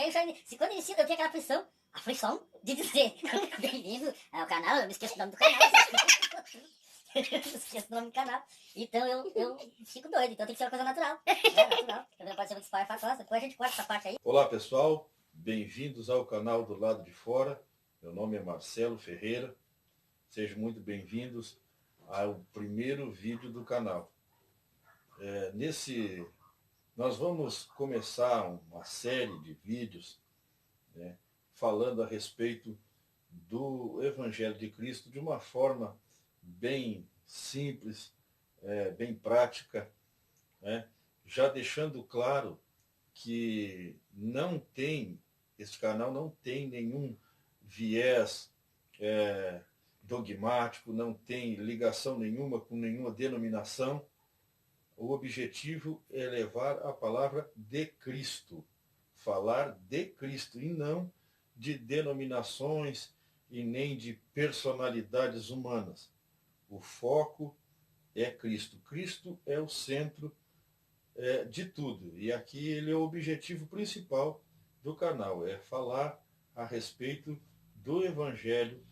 eu já, quando inicia, eu tenho aquela aflição de dizer bem-vindo ao canal, eu me esqueço o nome do canal. Eu esqueço o nome do canal. Então eu fico doido, então tem que ser uma coisa natural. Natural. Não pode ser muito espalhafatosa. Depois a gente corta essa parte aí. Olá pessoal, bem-vindos ao canal do Lado de Fora. Meu nome é Marcelo Ferreira. Sejam muito bem-vindos ao primeiro vídeo do canal. Nós vamos começar uma série de vídeos, né, falando a respeito do Evangelho de Cristo de uma forma bem simples, bem prática, né, já deixando claro que este canal não tem nenhum viés dogmático, não tem ligação nenhuma com nenhuma denominação. O objetivo é levar a palavra de Cristo, falar de Cristo, e não de denominações e nem de personalidades humanas. O foco é Cristo. Cristo é o centro de tudo. E aqui ele é o objetivo principal do canal, é falar a respeito do Evangelho,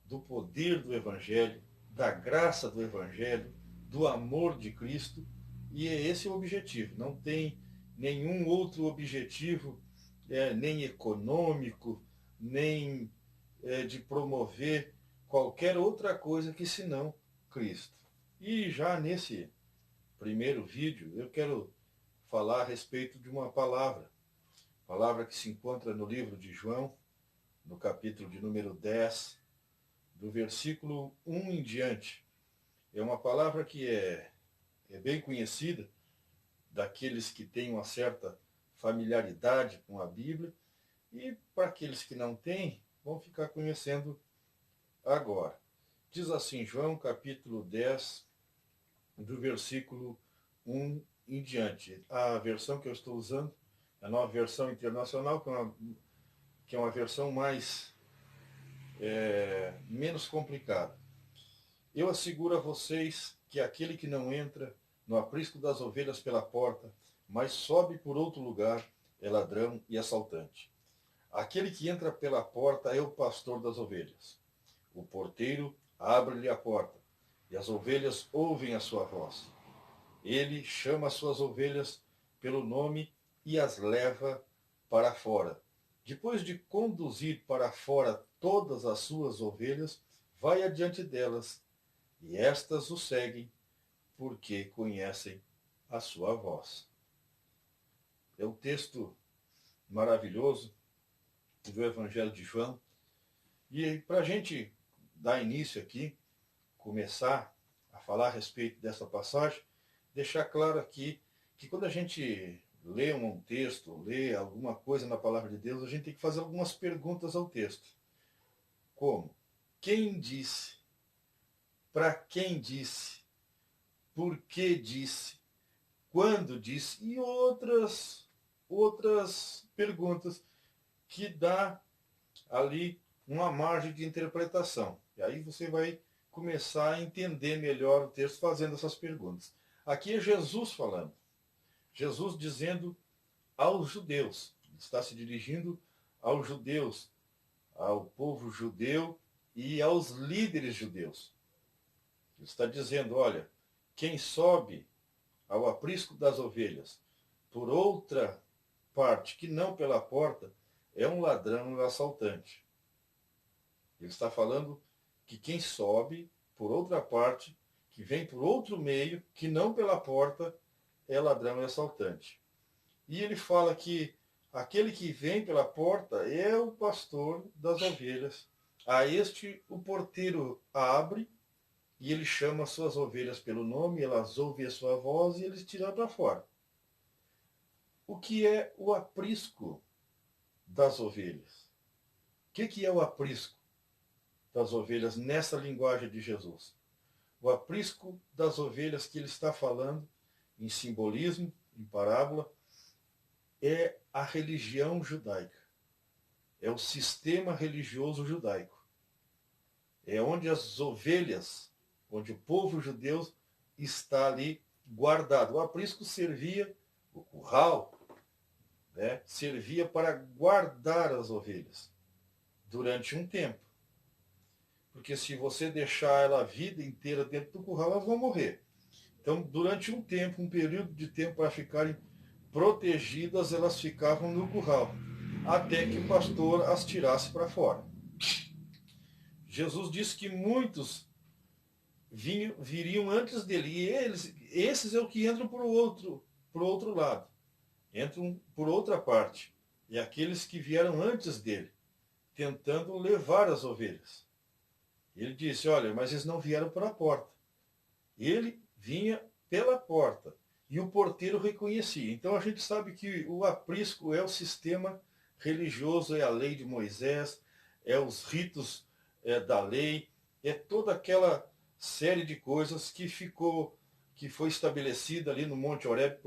do poder do Evangelho, da graça do Evangelho, do amor de Cristo, e é esse o objetivo. Não tem nenhum outro objetivo, nem econômico, nem de promover qualquer outra coisa que senão Cristo. E já nesse primeiro vídeo eu quero falar a respeito de uma palavra que se encontra no livro de João, no capítulo de número 10, do versículo 1 em diante. É uma palavra que é bem conhecida daqueles que têm uma certa familiaridade com a Bíblia, e para aqueles que não têm, vão ficar conhecendo agora. Diz assim, João capítulo 10, do versículo 1 em diante. A versão que eu estou usando é a Nova Versão Internacional, que é uma versão menos complicada. Eu asseguro a vocês que aquele que não entra no aprisco das ovelhas pela porta, mas sobe por outro lugar, é ladrão e assaltante. Aquele que entra pela porta é o pastor das ovelhas. O porteiro abre-lhe a porta, e as ovelhas ouvem a sua voz. Ele chama as suas ovelhas pelo nome e as leva para fora. Depois de conduzir para fora todas as suas ovelhas, vai adiante delas, e estas o seguem, porque conhecem a sua voz. É um texto maravilhoso do Evangelho de João. E para a gente dar início aqui, começar a falar a respeito dessa passagem, deixar claro aqui que quando a gente lê um texto, lê alguma coisa na palavra de Deus, a gente tem que fazer algumas perguntas ao texto. Como? Quem disse? Para quem disse? Por que disse? Quando disse? E outras perguntas que dá ali uma margem de interpretação. E aí você vai começar a entender melhor o texto fazendo essas perguntas. Aqui é Jesus falando. Jesus dizendo aos judeus. Está se dirigindo aos judeus, ao povo judeu e aos líderes judeus. Ele está dizendo, olha, quem sobe ao aprisco das ovelhas por outra parte, que não pela porta, é um ladrão e um assaltante. Ele está falando que quem sobe por outra parte, que vem por outro meio, que não pela porta, é ladrão e assaltante. E ele fala que aquele que vem pela porta é o pastor das ovelhas. A este o porteiro abre e ele chama as suas ovelhas pelo nome, elas ouvem a sua voz e eles tiram para fora. O que é o aprisco das ovelhas? O que é o aprisco das ovelhas nessa linguagem de Jesus? O aprisco das ovelhas que ele está falando em simbolismo, em parábola, é a religião judaica. É o sistema religioso judaico. É onde as ovelhas, onde o povo judeu está ali guardado. O aprisco servia, o curral, né, servia para guardar as ovelhas durante um tempo. Porque se você deixar ela a vida inteira dentro do curral, elas vão morrer. Então, durante um tempo, um período de tempo para ficarem protegidas, elas ficavam no curral, até que o pastor as tirasse para fora. Jesus disse que muitos viriam antes dele, e esses é o que entram por outro lado, entram por outra parte, e aqueles que vieram antes dele, tentando levar as ovelhas. Ele disse, olha, mas eles não vieram pela porta. Ele vinha pela porta, e o porteiro reconhecia. Então a gente sabe que o aprisco é o sistema religioso, é a lei de Moisés, é os ritos da lei, é toda aquela série de coisas que foi estabelecida ali no Monte Horebe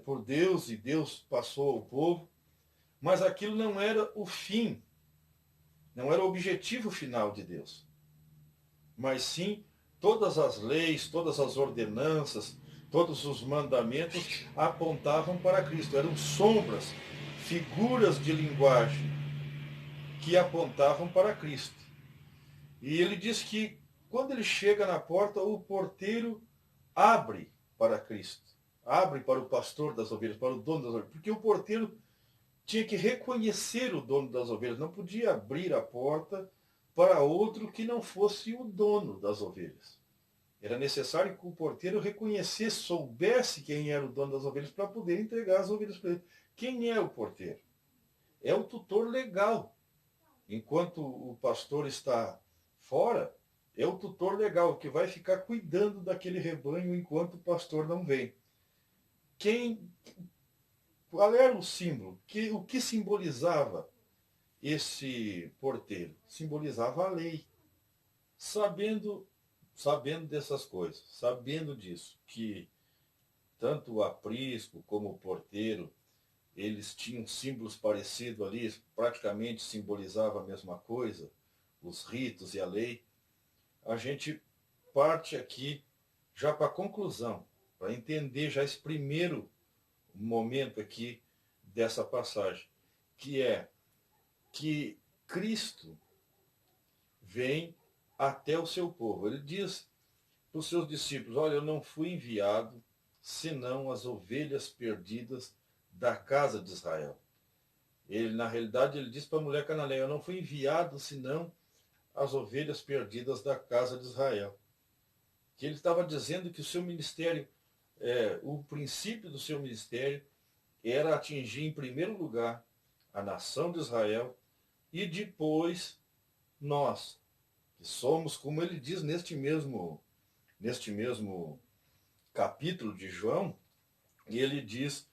por Deus, e Deus passou ao povo. Mas aquilo não era o fim, não era o objetivo final de Deus. Mas sim, todas as leis, todas as ordenanças, todos os mandamentos apontavam para Cristo. Eram sombras, figuras de linguagem que apontavam para Cristo. E ele diz que quando ele chega na porta, o porteiro abre para Cristo. Abre para o pastor das ovelhas, para o dono das ovelhas. Porque o porteiro tinha que reconhecer o dono das ovelhas. Não podia abrir a porta para outro que não fosse o dono das ovelhas. Era necessário que o porteiro reconhecesse, soubesse quem era o dono das ovelhas para poder entregar as ovelhas para ele. Quem é o porteiro? É o tutor legal. Enquanto o pastor está fora, é o tutor legal que vai ficar cuidando daquele rebanho enquanto o pastor não vem. Qual era o símbolo? O que simbolizava esse porteiro? Simbolizava a lei. Sabendo dessas coisas, sabendo disso, que tanto o aprisco como o porteiro, eles tinham símbolos parecidos ali, praticamente simbolizavam a mesma coisa, os ritos e a lei, a gente parte aqui já para a conclusão, para entender já esse primeiro momento aqui dessa passagem, que é que Cristo vem até o seu povo. Ele diz para os seus discípulos, olha, eu não fui enviado senão as ovelhas perdidas da casa de Israel. Na realidade, ele diz para a mulher cananeia, eu não fui enviado senão as ovelhas perdidas da casa de Israel. Que ele estava dizendo que o seu ministério, o princípio do seu ministério era atingir em primeiro lugar a nação de Israel e depois nós, que somos, como ele diz neste mesmo capítulo de João, e ele diz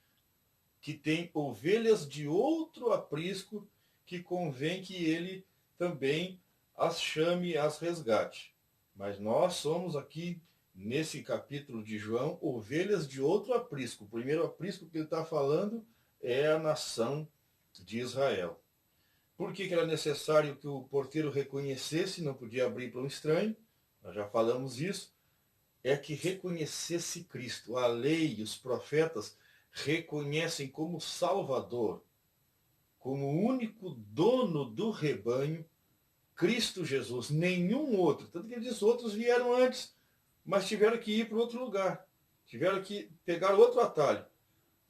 que tem ovelhas de outro aprisco que convém que ele também as chame e as resgate. Mas nós somos aqui, nesse capítulo de João, ovelhas de outro aprisco. O primeiro aprisco que ele está falando é a nação de Israel. Por que era necessário que o porteiro reconhecesse, não podia abrir para um estranho? Nós já falamos isso. É que reconhecesse Cristo. A lei e os profetas reconhecem como Salvador, como o único dono do rebanho, Cristo Jesus, nenhum outro. Tanto que ele diz, outros vieram antes, mas tiveram que ir para outro lugar. Tiveram que pegar outro atalho.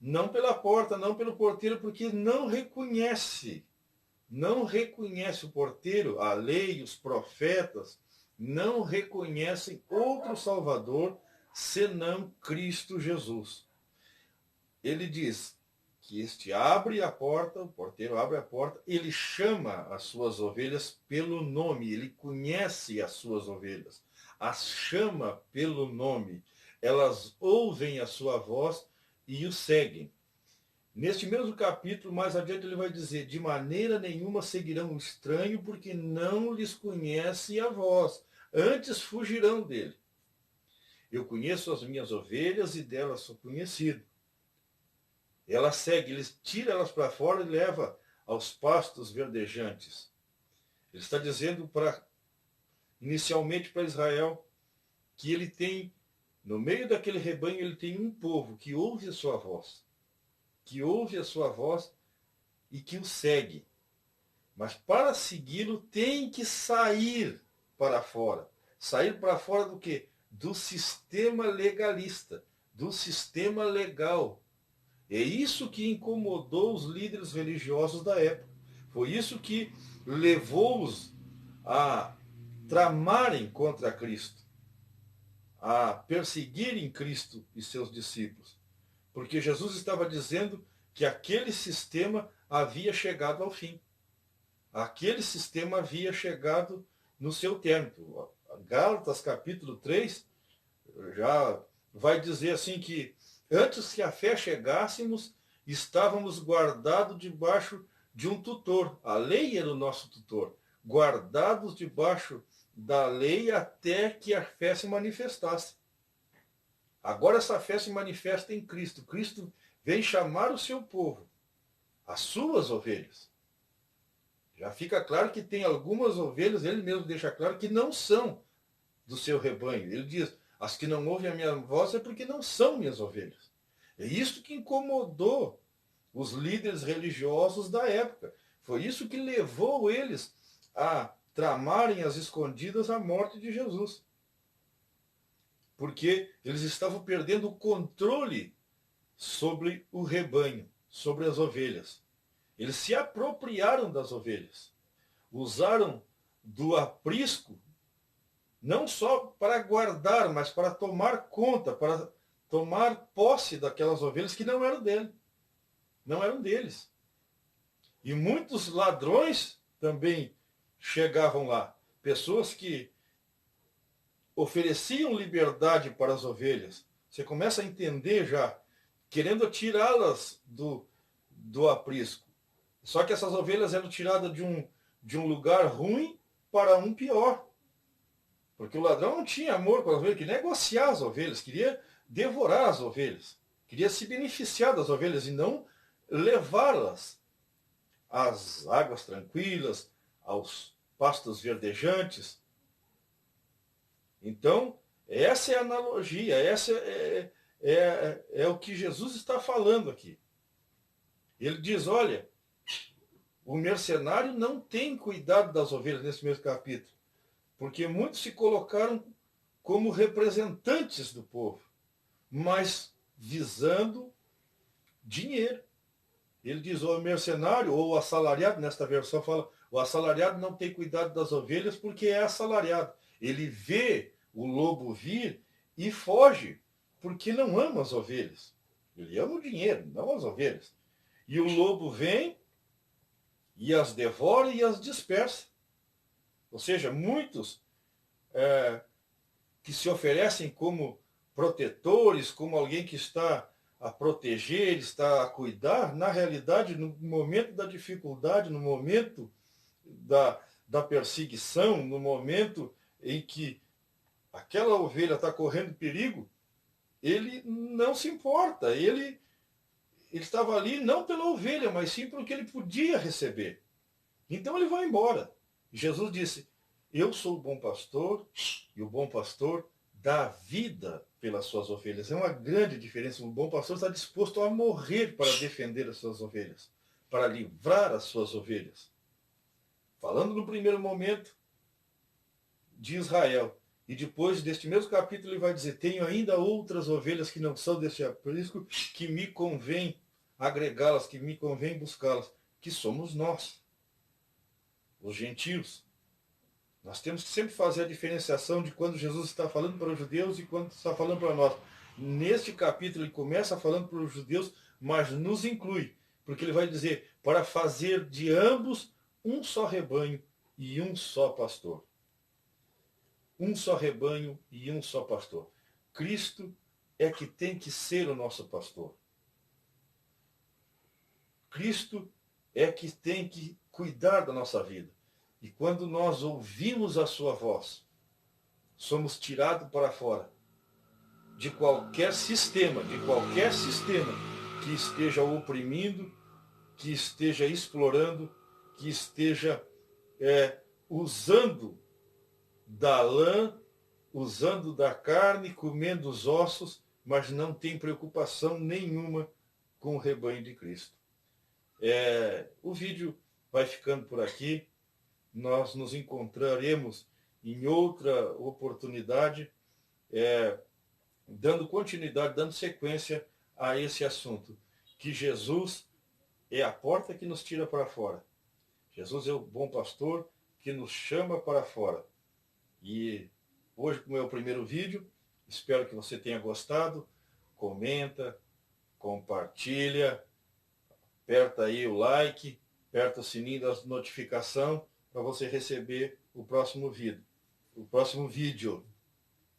Não pela porta, não pelo porteiro, porque não reconhece o porteiro, a lei, os profetas, não reconhecem outro Salvador senão Cristo Jesus. Ele diz que este abre a porta, o porteiro abre a porta, ele chama as suas ovelhas pelo nome, ele conhece as suas ovelhas, as chama pelo nome, elas ouvem a sua voz e o seguem. Neste mesmo capítulo, mais adiante, ele vai dizer, de maneira nenhuma seguirão o estranho, porque não lhes conhece a voz, antes fugirão dele. Eu conheço as minhas ovelhas e delas sou conhecido. Ela segue, ele tira elas para fora e leva aos pastos verdejantes. Ele está dizendo inicialmente para Israel que ele tem, no meio daquele rebanho, ele tem um povo que ouve a sua voz. Que ouve a sua voz e que o segue. Mas para segui-lo tem que sair para fora. Sair para fora do quê? Do sistema legalista, do sistema legal. É isso que incomodou os líderes religiosos da época. Foi isso que levou-os a tramarem contra Cristo, a perseguirem Cristo e seus discípulos. Porque Jesus estava dizendo que aquele sistema havia chegado ao fim. Aquele sistema havia chegado no seu término. Gálatas capítulo 3 já vai dizer assim que antes que a fé chegássemos, estávamos guardados debaixo de um tutor. A lei era o nosso tutor. Guardados debaixo da lei até que a fé se manifestasse. Agora essa fé se manifesta em Cristo. Cristo vem chamar o seu povo, as suas ovelhas. Já fica claro que tem algumas ovelhas, ele mesmo deixa claro que não são do seu rebanho. Ele diz, as que não ouvem a minha voz é porque não são minhas ovelhas. É isso que incomodou os líderes religiosos da época. Foi isso que levou eles a tramarem às escondidas a morte de Jesus. Porque eles estavam perdendo o controle sobre o rebanho, sobre as ovelhas. Eles se apropriaram das ovelhas. Usaram do aprisco não só para guardar, mas para tomar conta, para tomar posse daquelas ovelhas que não eram dele. Não eram deles. E muitos ladrões também chegavam lá. Pessoas que ofereciam liberdade para as ovelhas. Você começa a entender já, querendo tirá-las do aprisco. Só que essas ovelhas eram tiradas de um lugar ruim para um pior. Porque o ladrão não tinha amor com as ovelhas, queria negociar as ovelhas, queria devorar as ovelhas, queria se beneficiar das ovelhas e não levá-las às águas tranquilas, aos pastos verdejantes. Então, essa é a analogia, essa é o que Jesus está falando aqui. Ele diz, olha, o mercenário não tem cuidado das ovelhas nesse mesmo capítulo, porque muitos se colocaram como representantes do povo, mas visando dinheiro. Ele diz, o mercenário, ou o assalariado, nesta versão fala, o assalariado não tem cuidado das ovelhas porque é assalariado. Ele vê o lobo vir e foge, porque não ama as ovelhas. Ele ama o dinheiro, não as ovelhas. E o lobo vem e as devora e as dispersa. Ou seja, muitos que se oferecem como protetores, como alguém que está a proteger, está a cuidar, na realidade, no momento da dificuldade, no momento da perseguição, no momento em que aquela ovelha está correndo perigo, ele não se importa, ele estava ali não pela ovelha, mas sim pelo que ele podia receber. Então ele vai embora. Jesus disse, eu sou o bom pastor, e o bom pastor dá vida pelas suas ovelhas. É uma grande diferença. O bom pastor está disposto a morrer para defender as suas ovelhas, para livrar as suas ovelhas. Falando no primeiro momento de Israel, e depois deste mesmo capítulo ele vai dizer, tenho ainda outras ovelhas que não são deste aprisco, que me convém agregá-las, que me convém buscá-las, que somos nós, os gentios. Nós temos que sempre fazer a diferenciação de quando Jesus está falando para os judeus e quando está falando para nós. Neste capítulo ele começa falando para os judeus, mas nos inclui, porque ele vai dizer, para fazer de ambos um só rebanho e um só pastor. Um só rebanho e um só pastor. Cristo é que tem que ser o nosso pastor. Cristo é que tem que cuidar da nossa vida. E quando nós ouvimos a sua voz, somos tirados para fora de qualquer sistema que esteja oprimindo, que esteja explorando, que esteja usando da lã, usando da carne, comendo os ossos, mas não tem preocupação nenhuma com o rebanho de Cristo. O vídeo vai ficando por aqui. Nós nos encontraremos em outra oportunidade, dando continuidade, dando sequência a esse assunto, que Jesus é a porta que nos tira para fora. Jesus é o bom pastor que nos chama para fora. E hoje, como é o primeiro vídeo, espero que você tenha gostado. Comenta, compartilha, aperta aí o like, aperta o sininho da notificação para você receber o próximo vídeo.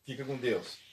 Fica com Deus.